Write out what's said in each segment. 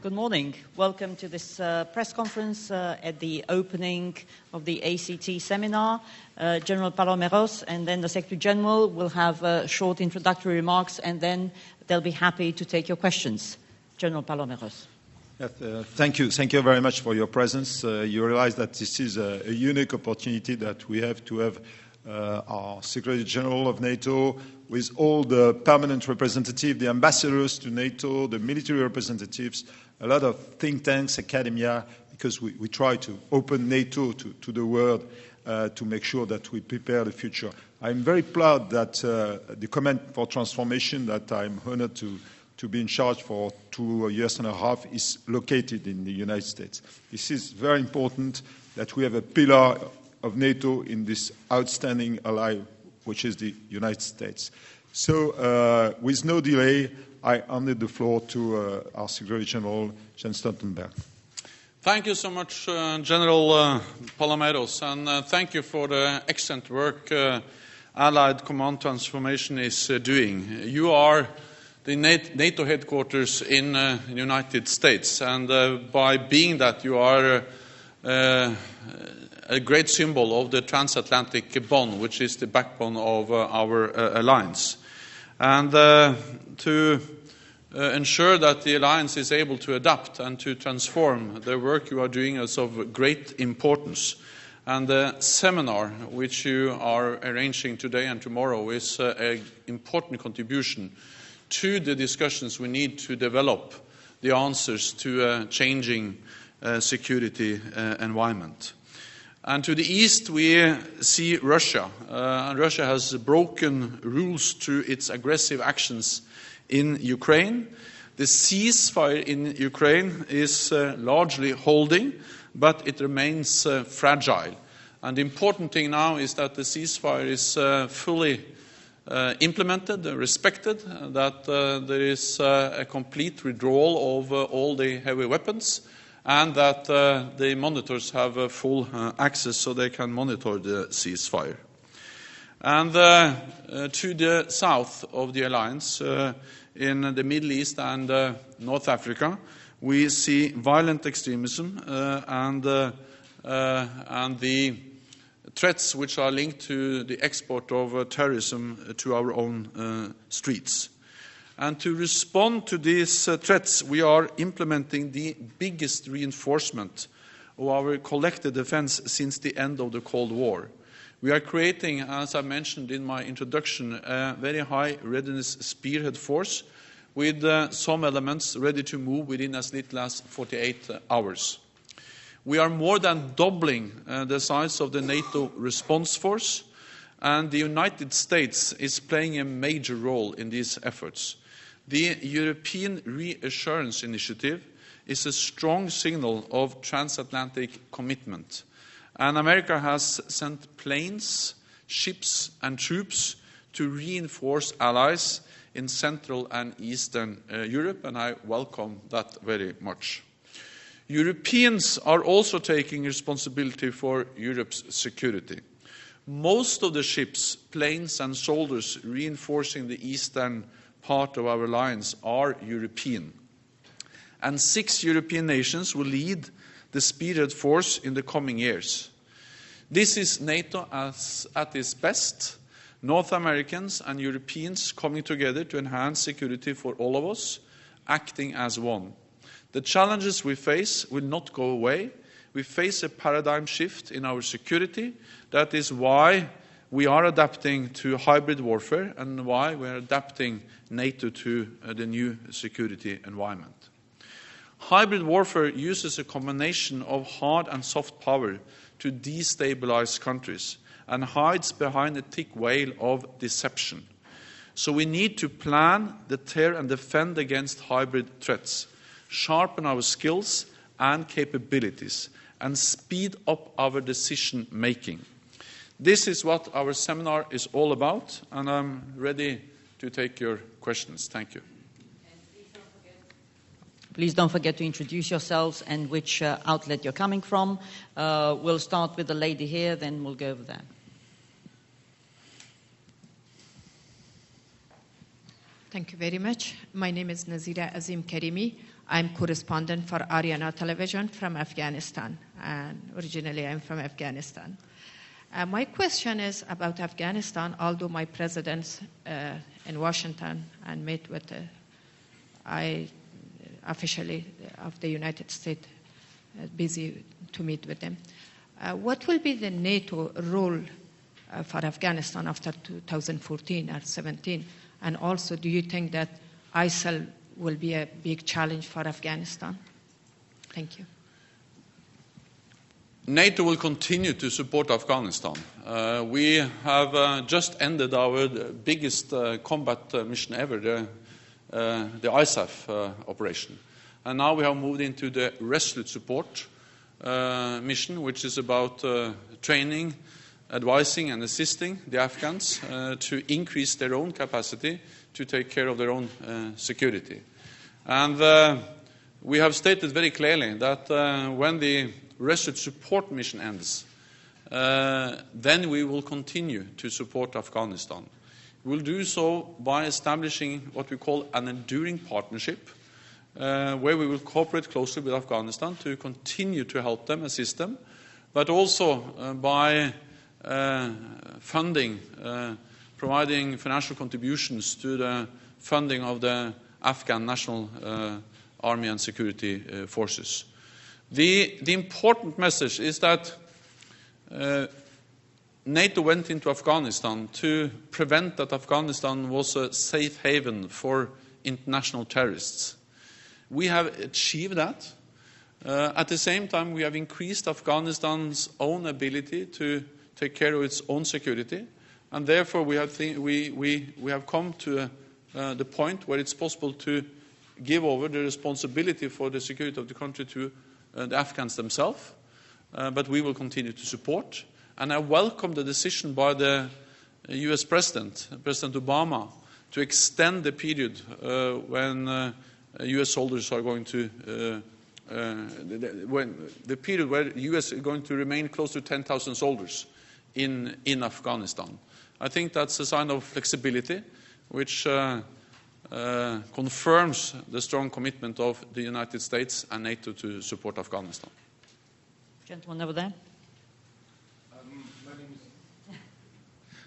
Good morning. Welcome to this press conference at the opening of the ACT seminar. General Paloméros and then the Secretary General will have short introductory remarks, and then they'll be happy to take your questions. General Paloméros. Thank you. Thank you very much for your presence. You realize that this is a unique opportunity that we have to have our Secretary General of NATO with all the permanent representatives, the ambassadors to NATO, the military representatives, a lot of think tanks, academia, because we try to open NATO to the world to make sure that we prepare the future. I'm very proud that the Command for Transformation that I'm honored to be in charge for 2 years and a half is located in the United States. This is very important that we have a pillar of NATO in this outstanding ally, which is the United States. So with no delay, I handed the floor to our Secretary General, Jens Stoltenberg. Thank you so much, General Paloméros, and thank you for the excellent work Allied Command Transformation is doing. You are the NATO headquarters in the United States, and by being that, you are a great symbol of the transatlantic bond, which is the backbone of our alliance. And to ensure that the alliance is able to adapt and to transform, the work you are doing is of great importance. And the seminar which you are arranging today and tomorrow is an important contribution to the discussions we need to develop the answers to a changing security environment. And to the east, we see Russia. And Russia has broken rules through its aggressive actions in Ukraine. The ceasefire in Ukraine is largely holding, but it remains fragile. And the important thing now is that the ceasefire is fully implemented, respected, that there is a complete withdrawal of all the heavy weapons, and that the monitors have full access so they can monitor the ceasefire. And to the south of the alliance, in the Middle East and North Africa, we see violent extremism and the threats which are linked to the export of terrorism to our own streets. And to respond to these threats, we are implementing the biggest reinforcement of our collective defense since the end of the Cold War. We are creating, as I mentioned in my introduction, a very high readiness spearhead force with some elements ready to move within as little as 48 hours. We are more than doubling the size of the NATO response force, and the United States is playing a major role in these efforts. The European Reassurance Initiative is a strong signal of transatlantic commitment. And America has sent planes, ships, and troops to reinforce allies in Central and Eastern Europe, and I welcome that very much. Europeans are also taking responsibility for Europe's security. Most of the ships, planes, and soldiers reinforcing the eastern part of our alliance are European. And 6 European nations will lead the spearhead force in the coming years. This is NATO at its best, North Americans and Europeans coming together to enhance security for all of us, acting as one. The challenges we face will not go away. We face a paradigm shift in our security. That is why we are adapting to hybrid warfare and why we are adapting NATO to the new security environment. Hybrid warfare uses a combination of hard and soft power to destabilize countries and hides behind a thick veil of deception. So we need to plan, deter, and defend against hybrid threats, sharpen our skills and capabilities, and speed up our decision-making. This is what our seminar is all about, and I'm ready to take your questions. Thank you. Please don't forget to introduce yourselves and which outlet you're coming from. We'll start with the lady here, then we'll go over there. Thank you very much. My name is Nazira Azim Karimi. I'm correspondent for Ariana Television from Afghanistan, and originally I'm from Afghanistan. My question is about Afghanistan. Although my president's in Washington and met with officially of the United States, busy to meet with them. What will be the NATO role for Afghanistan after 2014 or 17? And also, do you think that ISIL will be a big challenge for Afghanistan? Thank you. NATO will continue to support Afghanistan. We have just ended our biggest combat mission ever, the ISAF operation. And now we have moved into the Resolute Support mission, which is about training, advising and assisting the Afghans to increase their own capacity to take care of their own security. And we have stated very clearly that when the Resolute Support mission ends, then we will continue to support Afghanistan. We will do so by establishing what we call an enduring partnership, where we will cooperate closely with Afghanistan to continue to help them, assist them, but also by funding, providing financial contributions to the funding of the Afghan National Army and Security Forces. The important message is that NATO went into Afghanistan to prevent that Afghanistan was a safe haven for international terrorists. We have achieved that. At the same time, we have increased Afghanistan's own ability to take care of its own security, and therefore we have come to the point where it's possible to give over the responsibility for the security of the country to the Afghans themselves, but we will continue to support. And I welcome the decision by the US President Obama, to extend the period when US soldiers are going to, when the period where the US is going to remain close to 10,000 soldiers in Afghanistan. I think that's a sign of flexibility, which confirms the strong commitment of the United States and NATO to support Afghanistan. Gentleman over there.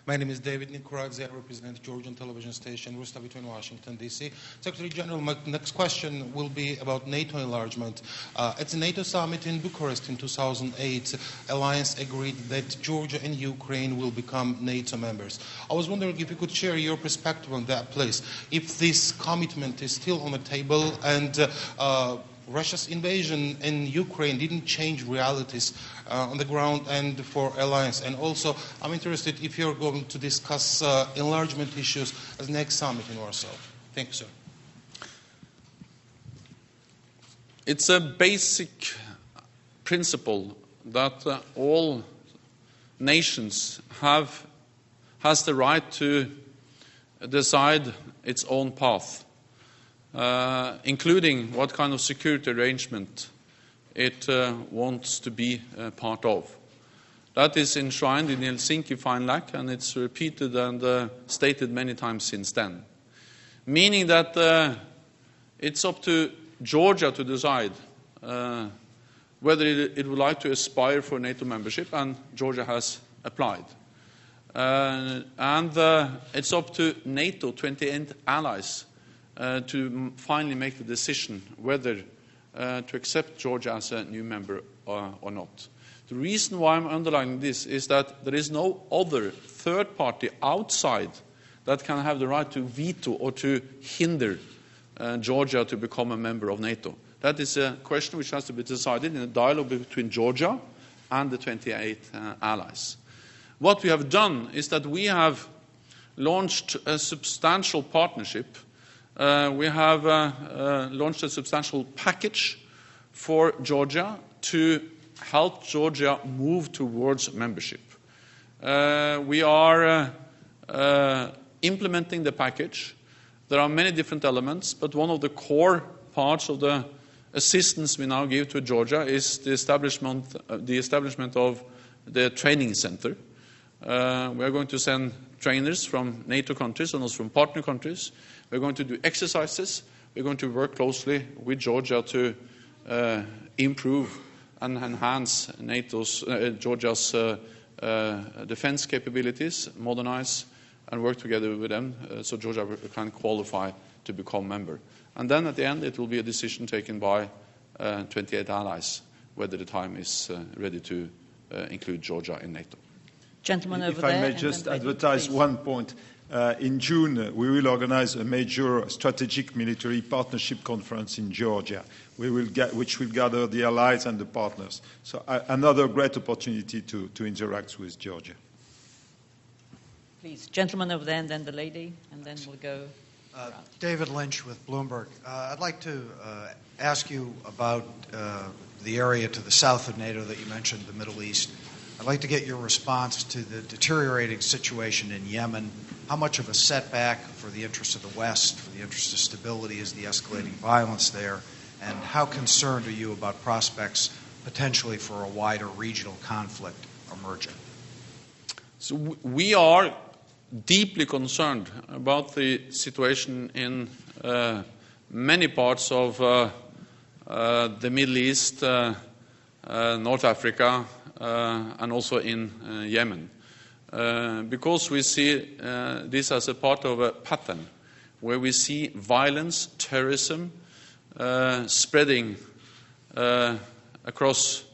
My name is David Nikoradze. I represent Georgian television station Rustavito in Washington, D.C. Secretary General, my next question will be about NATO enlargement. At the NATO summit in Bucharest in 2008, Alliance agreed that Georgia and Ukraine will become NATO members. I was wondering if you could share your perspective on that, please. If this commitment is still on the table and Russia's invasion in Ukraine didn't change realities on the ground and for Alliance. And also, I'm interested if you're going to discuss enlargement issues at the next summit in Warsaw. Thank you, sir. It's a basic principle that all nations has the right to decide its own path, including what kind of security arrangement it wants to be part of. That is enshrined in the Helsinki Fine Lac, and it's repeated and stated many times since then. Meaning that it's up to Georgia to decide whether it would like to aspire for NATO membership, and Georgia has applied. And it's up to NATO 28 allies to finally make the decision whether to accept Georgia as a new member or not. The reason why I'm underlining this is that there is no other third party outside that can have the right to veto or to hinder Georgia to become a member of NATO. That is a question which has to be decided in a dialogue between Georgia and the 28 allies. What we have done is that we have launched a substantial partnership. We have launched a substantial package for Georgia to help Georgia move towards membership. We are implementing the package. There are many different elements, but one of the core parts of the assistance we now give to Georgia is the establishment of the training center. We are going to send trainers from NATO countries and also from partner countries. We're going to do exercises we're going to work closely with Georgia to improve and enhance Georgia's defense capabilities, modernize, and work together with them so Georgia can qualify to become member. And then at the end, it will be a decision taken by 28 allies whether the time is ready to include Georgia in NATO. Gentleman over if there. I may just advertise one point. In June, we will organize a major strategic military partnership conference in Georgia, which will gather the allies and the partners. So another great opportunity to interact with Georgia. Please, gentleman over there, and then the lady, and then we'll go. David Lynch with Bloomberg. I'd like to ask you about the area to the south of NATO that you mentioned, the Middle East. I'd like to get your response to the deteriorating situation in Yemen. How much of a setback for the interests of the West, for the interests of stability, is the escalating violence there? And how concerned are you about prospects potentially for a wider regional conflict emerging? So we are deeply concerned about the situation in many parts of the Middle East, North Africa, and also in Yemen. Because we see this as a part of a pattern where we see violence, terrorism spreading across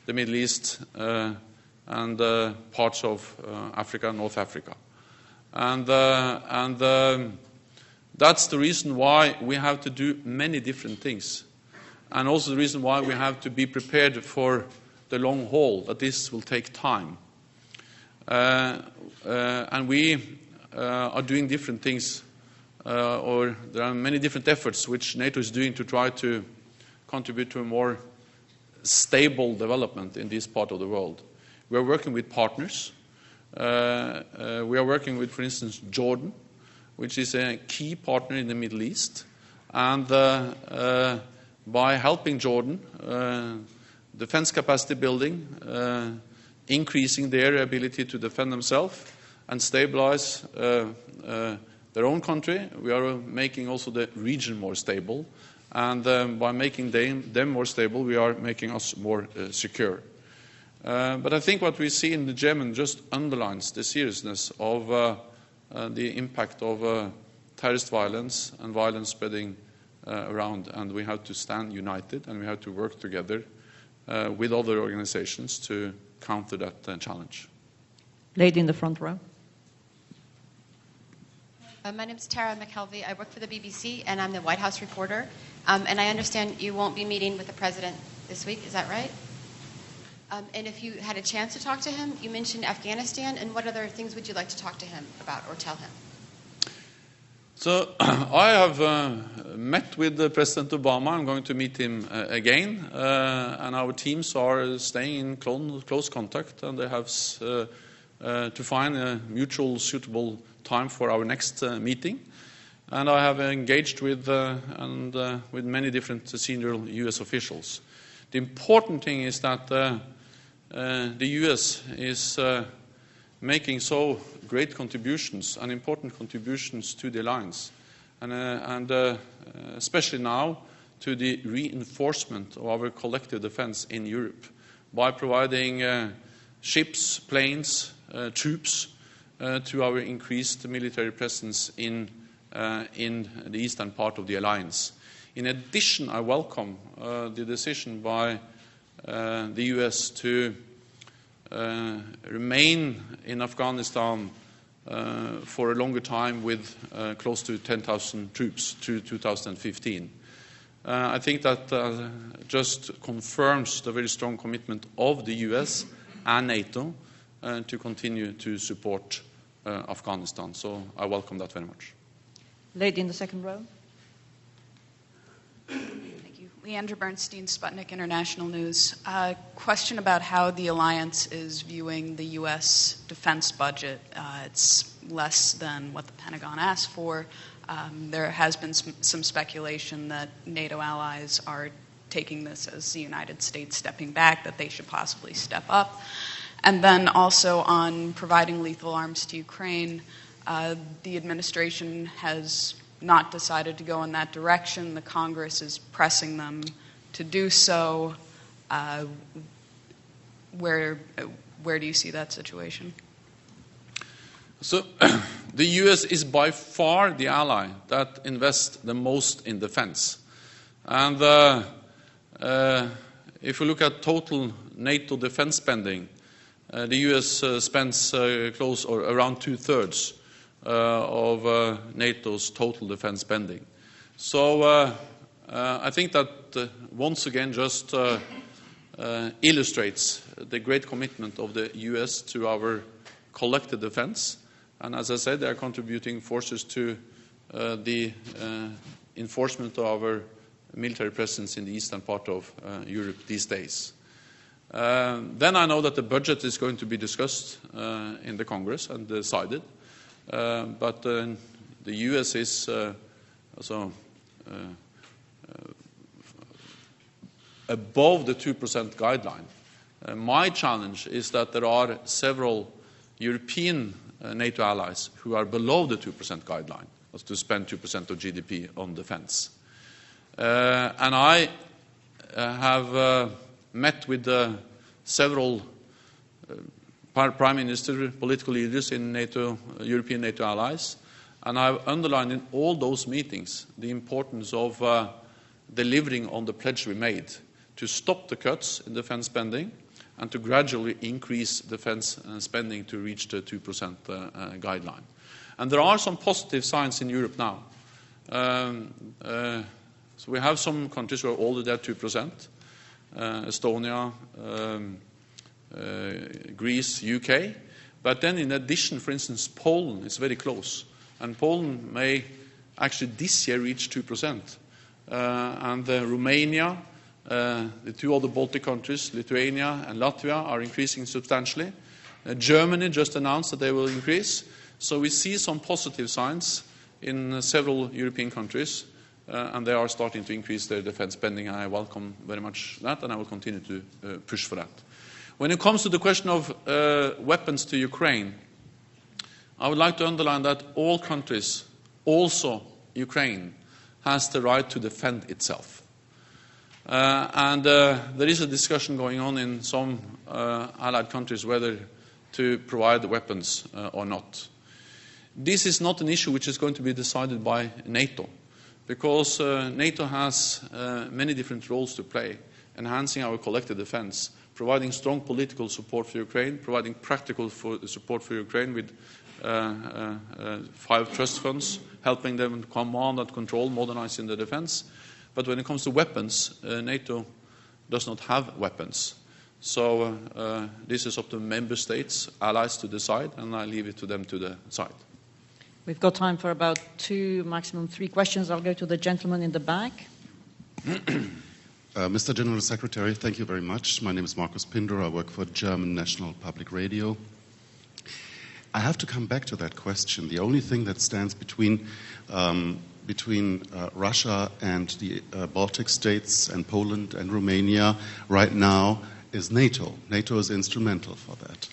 the Middle East and parts of Africa, North Africa. And that's the reason why we have to do many different things. And also the reason why we have to be prepared for the long haul, that this will take time. And we are doing different things, or there are many different efforts which NATO is doing to try to contribute to a more stable development in this part of the world. We are working with partners. We are working with, for instance, Jordan, which is a key partner in the Middle East. And by helping Jordan, defense capacity building, increasing their ability to defend themselves and stabilize their own country, we are making also the region more stable. And by making them more stable, we are making us more secure. But I think what we see in the Yemen just underlines the seriousness of the impact of terrorist violence and violence spreading around. And we have to stand united, and we have to work together with other organizations to counter that challenge. Lady in the front row. My name is Tara McKelvey. I work for the BBC, and I'm the White House reporter. And I understand you won't be meeting with the president this week. Is that right? And if you had a chance to talk to him, you mentioned Afghanistan. And what other things would you like to talk to him about or tell him? So I have met with President Obama. I'm going to meet him again. And our teams are staying in close contact, and they have to find a mutual suitable time for our next meeting. And I have engaged with many different senior U.S. officials. The important thing is that the U.S. is making so great contributions and important contributions to the alliance, and especially now to the reinforcement of our collective defense in Europe by providing ships, planes, troops to our increased military presence in the eastern part of the alliance. In addition, I welcome the decision by the U.S. to remain in Afghanistan for a longer time with close to 10,000 troops through 2015. I think that just confirms the very strong commitment of the U.S. and NATO to continue to support Afghanistan. So I welcome that very much. Lady in the second row. Thank you. Leandra Bernstein, Sputnik International News. Question about how the alliance is viewing the U.S. defense budget. It's less than what the Pentagon asked for. There has been some speculation that NATO allies are taking this as the United States stepping back, that they should possibly step up. And then also on providing lethal arms to Ukraine, the administration has not decided to go in that direction. The Congress is pressing them to do so. Where do you see that situation? So the US is by far the ally that invests the most in defense. And if you look at total NATO defense spending, the US spends close or around 2/3 of NATO's total defense spending. So I think that once again just illustrates the great commitment of the US to our collective defense. And as I said, they are contributing forces to the enforcement of our military presence in the eastern part of Europe these days. Then I know that the budget is going to be discussed in the Congress and decided. But the US is also above the 2% guideline. My challenge is that there are several European NATO allies who are below the 2% guideline, was to spend 2% of GDP on defense. And I have met with several prime ministers, political leaders in NATO, European NATO allies, and I've underlined in all those meetings the importance of delivering on the pledge we made to stop the cuts in defense spending and to gradually increase defense spending to reach the 2% guideline. And there are some positive signs in Europe now. So we have some countries who are already at 2%, Estonia, Greece, UK. But then in addition, for instance, Poland is very close. And Poland may actually this year reach 2%. And Romania, the two other Baltic countries, Lithuania and Latvia, are increasing substantially. Germany just announced that they will increase. So we see some positive signs in several European countries, and they are starting to increase their defense spending. I welcome very much that, and I will continue to push for that. When it comes to the question of weapons to Ukraine, I would like to underline that all countries, also Ukraine, has the right to defend itself. And there is a discussion going on in some allied countries whether to provide the weapons or not. This is not an issue which is going to be decided by NATO, because NATO has many different roles to play, enhancing our collective defense, providing strong political support for Ukraine, providing practical support for Ukraine with 5 trust funds, helping them command and control, modernizing the defense. But when it comes to weapons, NATO does not have weapons. So this is up to member states, allies to decide, and I leave it to them to decide. We've got time for about 2, maximum 3 questions. I'll go to the gentleman in the back. Mr. General Secretary, thank you very much. My name is Markus Pinder. I work for German National Public Radio. I have to come back to that question. The only thing that stands between Russia and the Baltic states and Poland and Romania right now is NATO. NATO is instrumental for that.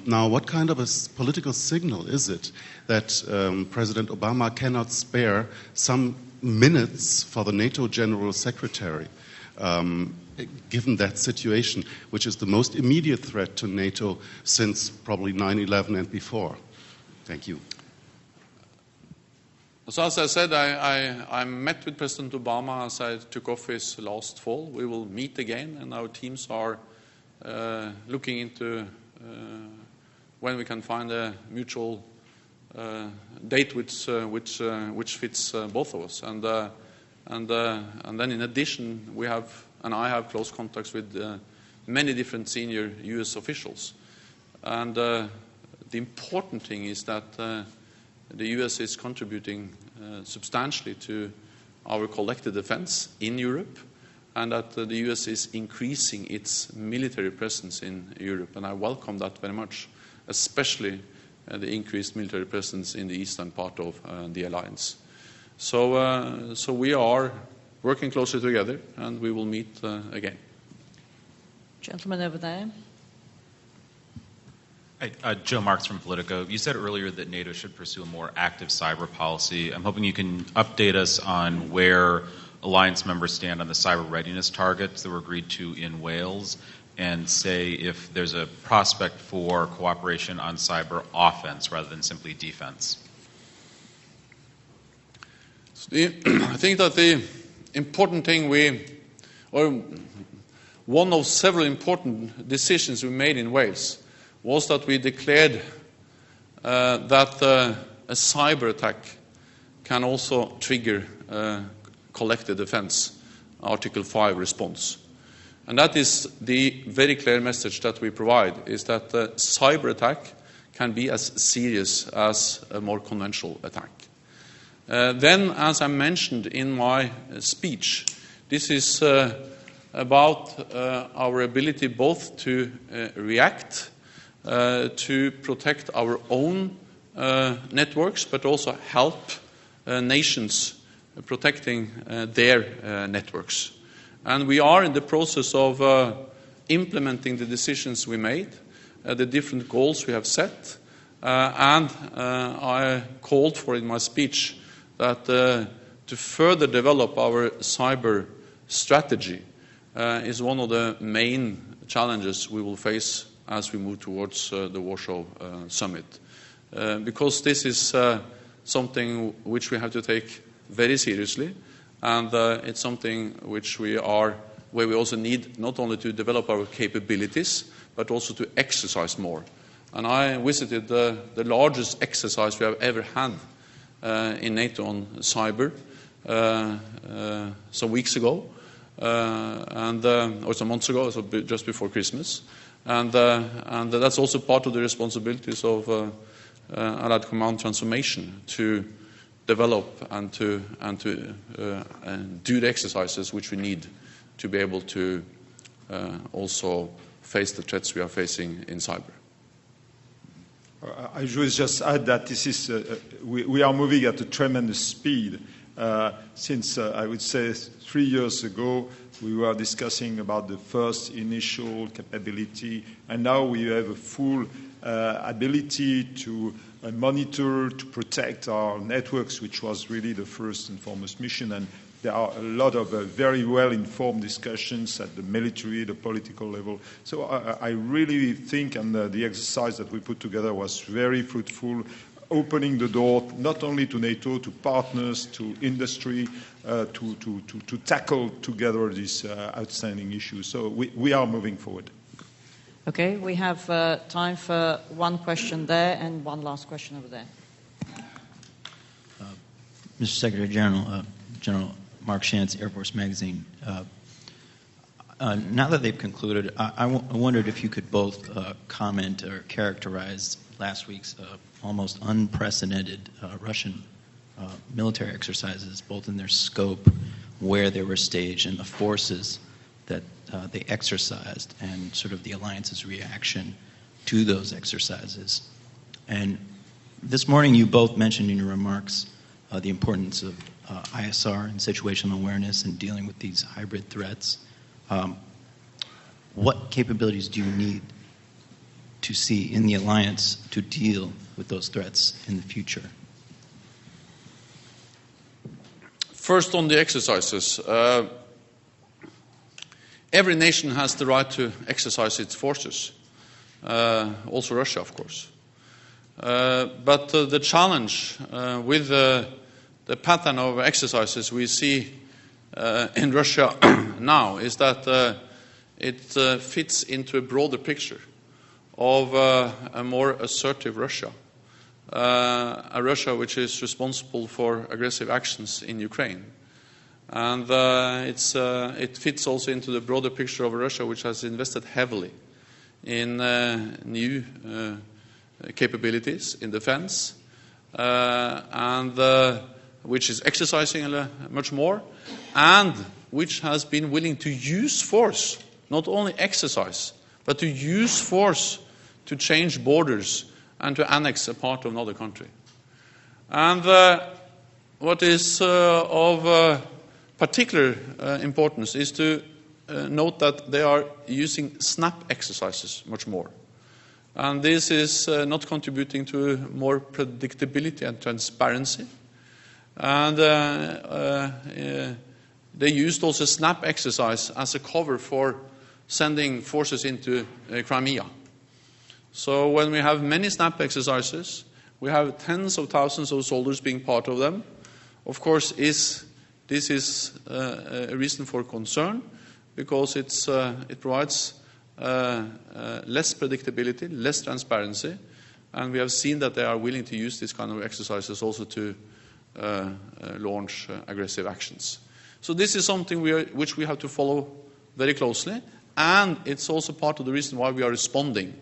Now, what kind of a political signal is it that President Obama cannot spare some minutes for the NATO General Secretary, given that situation, which is the most immediate threat to NATO since probably 9/11 and before? Thank you. So as I said, I met with President Obama as I took office last fall. We will meet again, and our teams are looking into when we can find a mutual date which fits both of us. And then in addition, I have close contacts with many different senior U.S. officials. And the important thing is that the U.S. is contributing substantially to our collective defense in Europe, and that the U.S. is increasing its military presence in Europe. And I welcome that very much, especially the increased military presence in the eastern part of the alliance. So we are working closely together, and we will meet again. Gentleman over there. Joe Marks from Politico. You said earlier that NATO should pursue a more active cyber policy. I'm hoping you can update us on where alliance members stand on the cyber readiness targets that were agreed to in Wales, and say if there's a prospect for cooperation on cyber offense rather than simply defense. I think that the important thing one of several important decisions we made in Wales was that we declared that a cyber attack can also trigger collective defense, Article 5 response. And that is the very clear message that we provide, is that a cyber attack can be as serious as a more conventional attack. Then, as I mentioned in my speech, this is about our ability both to react, to protect our own networks, but also help nations protecting their networks. And we are in the process of implementing the decisions we made, the different goals we have set, and I called for in my speech that to further develop our cyber strategy is one of the main challenges we will face as we move towards the Warsaw Summit. Because this is something which we have to take very seriously, and it's something where we also need not only to develop our capabilities, but also to exercise more. And I visited the largest exercise we have ever had in NATO on cyber some weeks ago, or some months ago, so just before Christmas. And that's also part of the responsibilities of Allied Command Transformation, to develop and to do the exercises which we need to be able to also face the threats we are facing in cyber. I should just add that this is we are moving at a tremendous speed. Since I would say 3 years ago, we were discussing about the first initial capability, and now we have a full ability to monitor, to protect our networks, which was really the first and foremost mission. And there are a lot of very well-informed discussions at the military, the political level. So I really think, and the exercise that we put together was very fruitful, opening the door not only to NATO, to partners, to industry, to tackle together these outstanding issues. So we are moving forward. Okay, we have time for one question there and one last question over there. Mr. Secretary General, General Mark Shantz, Air Force Magazine. Now that they've concluded, I wondered if you could both comment or characterize last week's almost unprecedented Russian military exercises, both in their scope, where they were staged, and the forces that they exercised, and sort of the alliance's reaction to those exercises. And this morning you both mentioned in your remarks the importance of ISR and situational awareness and dealing with these hybrid threats. What capabilities do you need to see in the alliance to deal with those threats in the future? First, on the exercises. Every nation has the right to exercise its forces, also Russia, of course. But the challenge with the pattern of exercises we see in Russia now is that it fits into a broader picture of a more assertive Russia, a Russia which is responsible for aggressive actions in Ukraine. And it fits also into the broader picture of a Russia which has invested heavily in new capabilities in defense, and which is exercising much more, and which has been willing to use force, not only exercise, but to use force to change borders and to annex a part of another country. And what is of particular importance is to note that they are using snap exercises much more. And this is not contributing to more predictability and transparency. And they used also SNAP exercise as a cover for sending forces into Crimea. So when we have many SNAP exercises, we have tens of thousands of soldiers being part of them. Of course, this is a reason for concern, because it provides less predictability, less transparency, and we have seen that they are willing to use this kind of exercises also to launch aggressive actions. So this is something which we have to follow very closely, and it's also part of the reason why we are responding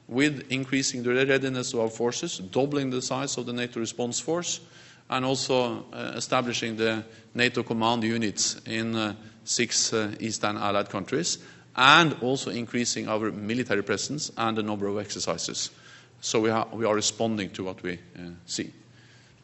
with increasing the readiness of our forces, doubling the size of the NATO response force, and also establishing the NATO command units in 6 Eastern Allied countries, and also increasing our military presence and the number of exercises. So we are responding to what we see.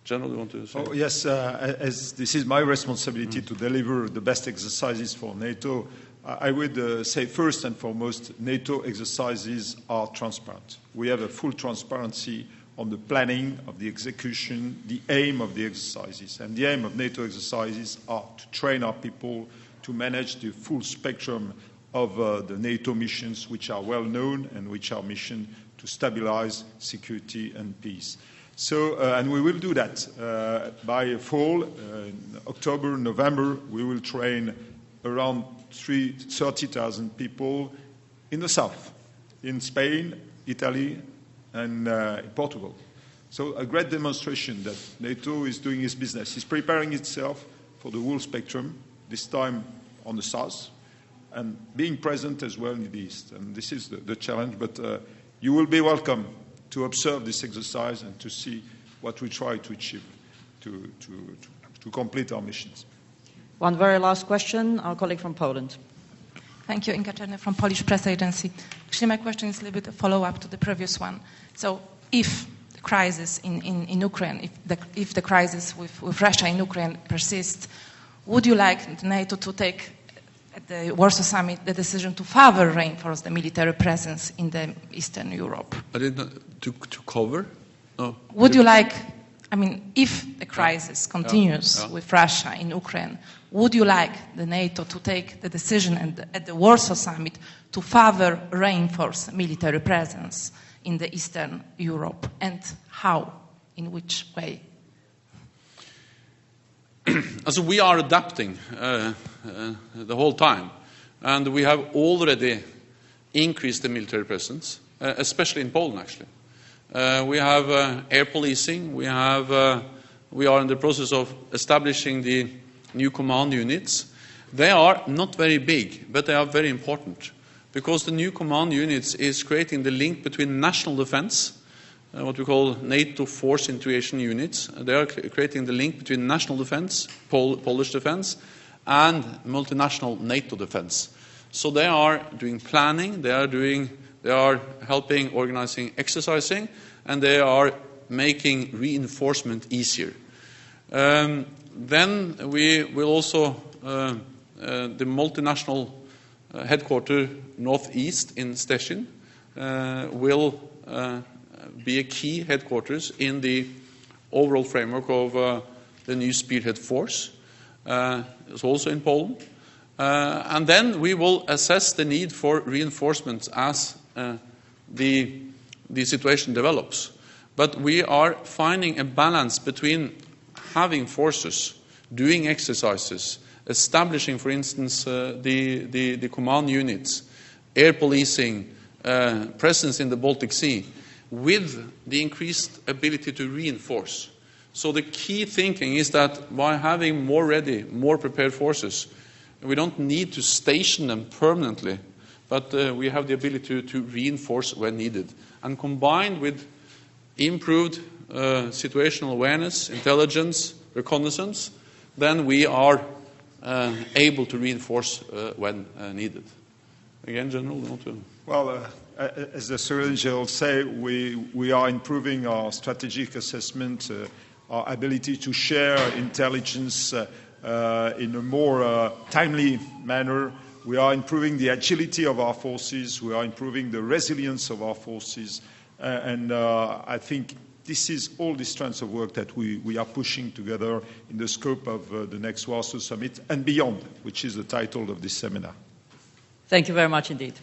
General, you want to say? Oh, yes, as this is my responsibility to deliver the best exercises for NATO, I would say first and foremost, NATO exercises are transparent. We have a full transparency on the planning of the execution, the aim of the exercises. And the aim of NATO exercises are to train our people to manage the full spectrum of the NATO missions, which are well known and which are mission to stabilize security and peace. So, and we will do that. By fall, October, November, we will train around 30,000 people in the south, in Spain, Italy, and in Portugal. So a great demonstration that NATO is doing its business. It's preparing itself for the whole spectrum, this time on the south, and being present as well in the east. And this is the challenge, but you will be welcome to observe this exercise and to see what we try to achieve to complete our missions. One very last question, our colleague from Poland. Thank you, Inga Czerny from Polish Press Agency. Actually, my question is a little bit a follow-up to the previous one. So if the crisis in Ukraine, if the crisis with Russia in Ukraine persists, would you like NATO to take at the Warsaw Summit the decision to further reinforce the military presence in the Eastern Europe? I didn't to cover? No. Would you like, I mean, if the crisis continues with Russia in Ukraine, would you like the NATO to take the decision at the Warsaw Summit to further reinforce military presence in the Eastern Europe? And how? In which way? So we are adapting the whole time, and we have already increased the military presence, especially in Poland, actually. We have air policing. We are in the process of establishing the new command units. They are not very big, but they are very important, because the new command units is creating the link between national defense, what we call NATO force integration units. They are creating the link between national defense, Polish defense, and multinational NATO defense. So they are doing planning, they are helping organizing exercising, and they are making reinforcement easier. Then we will also, the multinational headquarters northeast in Stettin will be a key headquarters in the overall framework of the new spearhead force. It's also in Poland. And then we will assess the need for reinforcements as the situation develops. But we are finding a balance between having forces, doing exercises, establishing, for instance, the command units, air policing, presence in the Baltic Sea, with the increased ability to reinforce. So the key thinking is that by having more ready, more prepared forces, we don't need to station them permanently, but we have the ability to reinforce when needed. And combined with improved situational awareness, intelligence, reconnaissance, then we are able to reinforce when needed. Again, General, you want to? Well, as the Surgeon General say, we are improving our strategic assessment, our ability to share intelligence in a more timely manner we are improving the agility of our forces, we are improving the resilience of our forces, and I think this is all the strands of work that we are pushing together in the scope of the next Warsaw Summit and beyond, which is the title of this seminar. Thank you very much indeed.